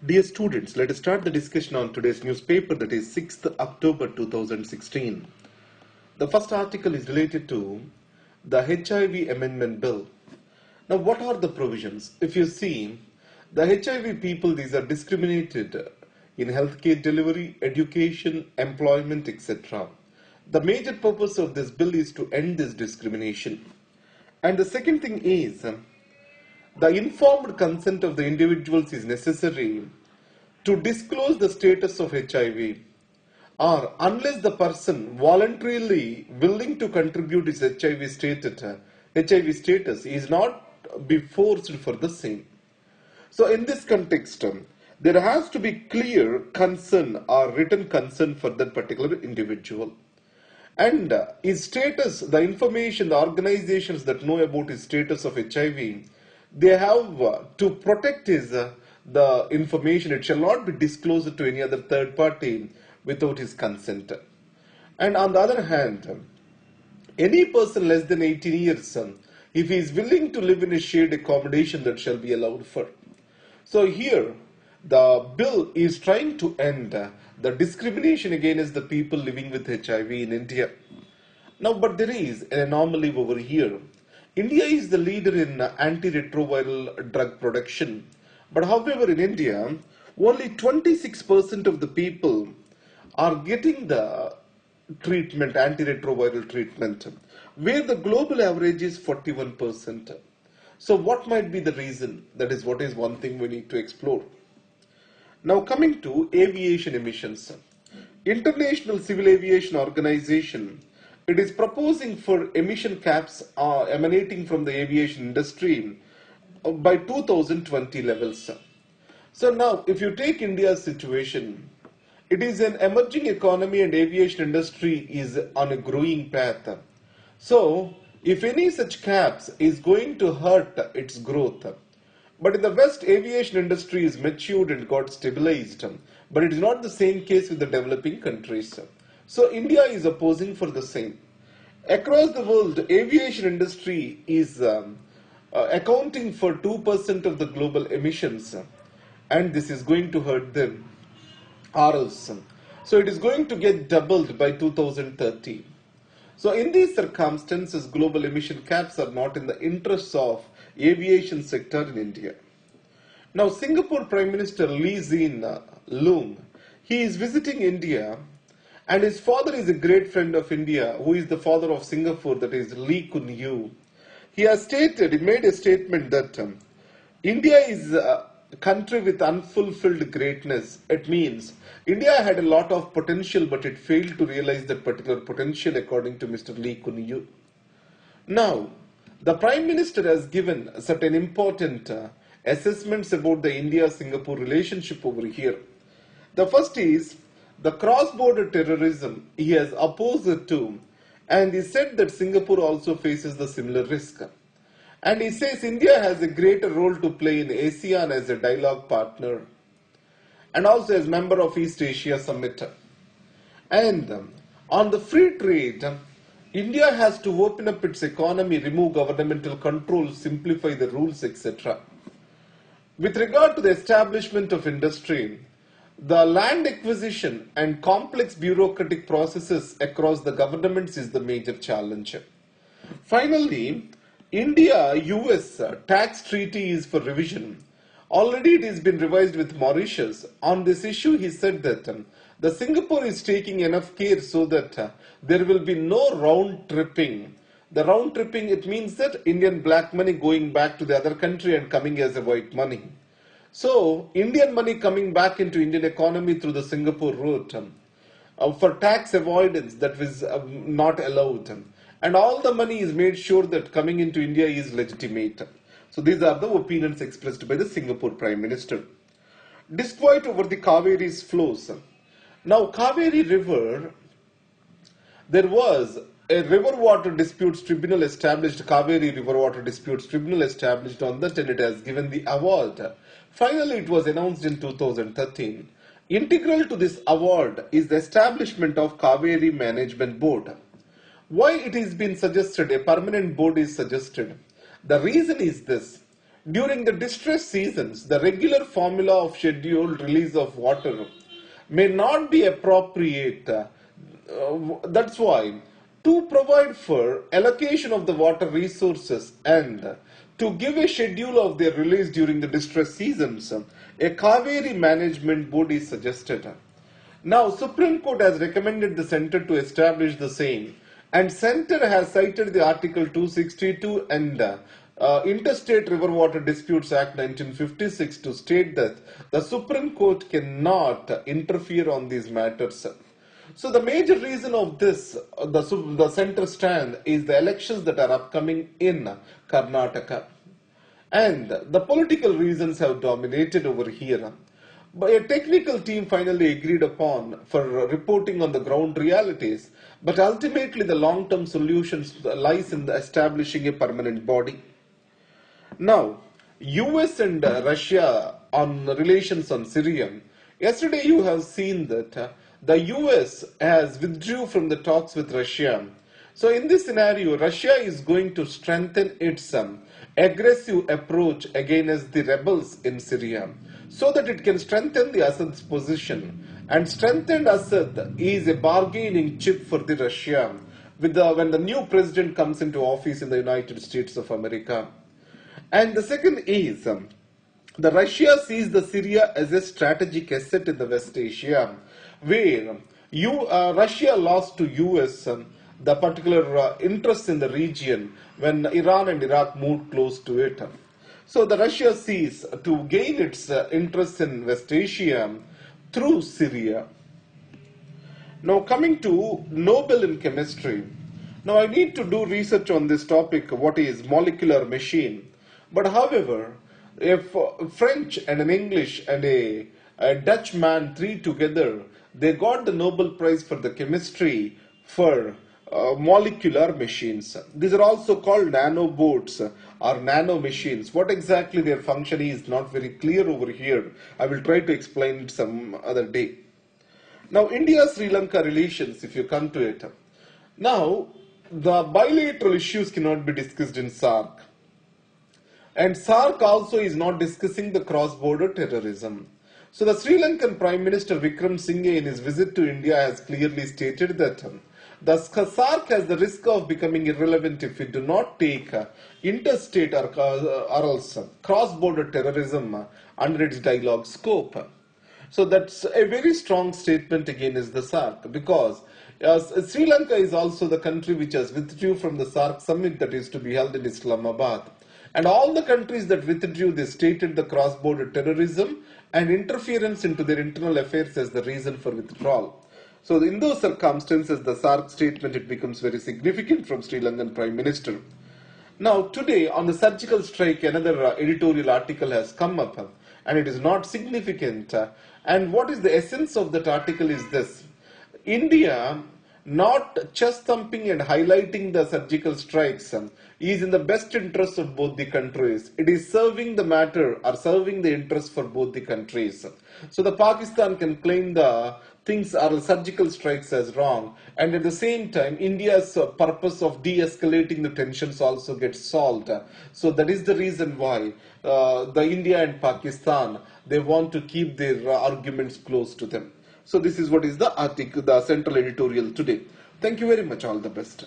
Dear students, let us start the discussion on today's newspaper, that is 6th October 2016. The first article is related to the HIV Amendment Bill. Now, what are the provisions? If you see, the HIV people, these are discriminated in healthcare delivery, education, employment, etc. The major purpose of this bill is to end this discrimination. And the second thing is, the informed consent of the individuals is necessary to disclose the status of HIV, or unless the person voluntarily willing to contribute his HIV status is not be forced for the same. So in this context, there has to be clear consent or written consent for that particular individual. And his status, the information, the organizations that know about his status of HIV, they have to protect the information. It shall not be disclosed to any other third party without his consent. And on the other hand, any person less than 18 years, if he is willing to live in a shared accommodation, that shall be allowed for. So here, the bill is trying to end the discrimination against the people living with HIV in India. Now, but there is an anomaly over here. India is the leader in antiretroviral drug production. But however, in India, only 26% of the people are getting the treatment, antiretroviral treatment, where the global average is 41%. So what might be the reason? That is what is one thing we need to explore. Now coming to aviation emissions. International Civil Aviation Organization, it is proposing for emission caps emanating from the aviation industry by 2020 levels. So now, if you take India's situation, it is an emerging economy and aviation industry is on a growing path. So, if any such caps is going to hurt its growth. But in the West, aviation industry is matured and got stabilized. But it is not the same case with the developing countries. So, India is opposing for the same. Across the world, aviation industry is accounting for 2% of the global emissions, and this is going to hurt them or else. So it is going to get doubled by 2030. So in these circumstances, global emission caps are not in the interests of aviation sector in India. Now Singapore Prime Minister Lee Hsien Loong, he is visiting India, and his father is a great friend of India, who is the father of Singapore, that is Lee Kuan Yew. He made a statement that India is a country with unfulfilled greatness. It means India had a lot of potential, but it failed to realize that particular potential, according to Mr. Lee Kuan Yew. Now, the Prime Minister has given certain important assessments about the India-Singapore relationship over here. The first is the cross-border terrorism he has opposed it to, and he said that Singapore also faces the similar risk. And he says India has a greater role to play in ASEAN as a dialogue partner and also as member of East Asia Summit. And on the free trade, India has to open up its economy, remove governmental control, simplify the rules, etc. With regard to the establishment of industry, the land acquisition and complex bureaucratic processes across the governments is the major challenge. Finally, India-US tax treaty is for revision. Already it has been revised with Mauritius. On this issue, he said that the Singapore is taking enough care so that there will be no round tripping. The round tripping, it means that Indian black money going back to the other country and coming as a white money. So, Indian money coming back into Indian economy through the Singapore route for tax avoidance, that was not allowed. And all the money is made sure that coming into India is legitimate. So, these are the opinions expressed by the Singapore Prime Minister. Dispute over the Kaveri's flows. Now, Kaveri River, there was a river water disputes tribunal established, Kaveri River Water Disputes Tribunal established on that, and it has given the award. Finally, it was announced in 2013. Integral to this award is the establishment of Kaveri Management Board. Why it has been suggested, a permanent board is suggested? The reason is this. During the distress seasons, the regular formula of scheduled release of water may not be appropriate. That's why to provide for allocation of the water resources and to give a schedule of their release during the distress seasons, a Kaveri Management Board is suggested. Now, Supreme Court has recommended the Centre to establish the same, and Centre has cited the Article 262 and Interstate River Water Disputes Act 1956 to state that the Supreme Court cannot interfere on these matters. So the major reason of this, the Centre stand, is the elections that are upcoming in Karnataka. And the political reasons have dominated over here. But a technical team finally agreed upon for reporting on the ground realities, but ultimately the long-term solutions lies in establishing a permanent body. Now, US and Russia on relations on Syria. Yesterday you have seen that the US has withdrew from the talks with Russia. So in this scenario, Russia is going to strengthen its aggressive approach against the rebels in Syria, so that it can strengthen the Assad's position. And strengthened Assad is a bargaining chip for the Russia when the new president comes into office in the United States of America. And the second is the Russia sees the Syria as a strategic asset in the West Asia, where Russia lost to US the particular interest in the region when Iran and Iraq moved close to it. So the Russia sees to gain its interest in West Asia through Syria. Now coming to Nobel in chemistry. Now I need to do research on this topic, what is molecular machine. But however, if French and an English and a Dutch man, three together, they got the Nobel Prize for the chemistry for molecular machines. These are also called nanobots or nano machines. What exactly their function is not very clear over here. I will try to explain it some other day. Now, India-Sri Lanka relations, if you come to it. Now, the bilateral issues cannot be discussed in SAARC. And SAARC also is not discussing the cross-border terrorism. So the Sri Lankan Prime Minister Vikram Singhe in his visit to India has clearly stated that the SAARC has the risk of becoming irrelevant if we do not take interstate or else cross-border terrorism under its dialogue scope. So that's a very strong statement against the SAARC, because Sri Lanka is also the country which has withdrew from the SAARC summit that is to be held in Islamabad. And all the countries that withdrew, they stated the cross-border terrorism and interference into their internal affairs as the reason for withdrawal. So in those circumstances, the SAARC statement, it becomes very significant from Sri Lankan Prime Minister. Now today on the surgical strike, another editorial article has come up, and it is not significant. And what is the essence of that article is this: India not chest thumping and highlighting the surgical strikes is in the best interest of both the countries. It is serving the matter or serving the interest for both the countries. So the Pakistan can claim the things are surgical strikes as wrong, and at the same time India's purpose of de-escalating the tensions also gets solved. So that is the reason why the India and Pakistan, they want to keep their arguments close to them. So this is what is the article, the central editorial today. Thank you very much. All the best.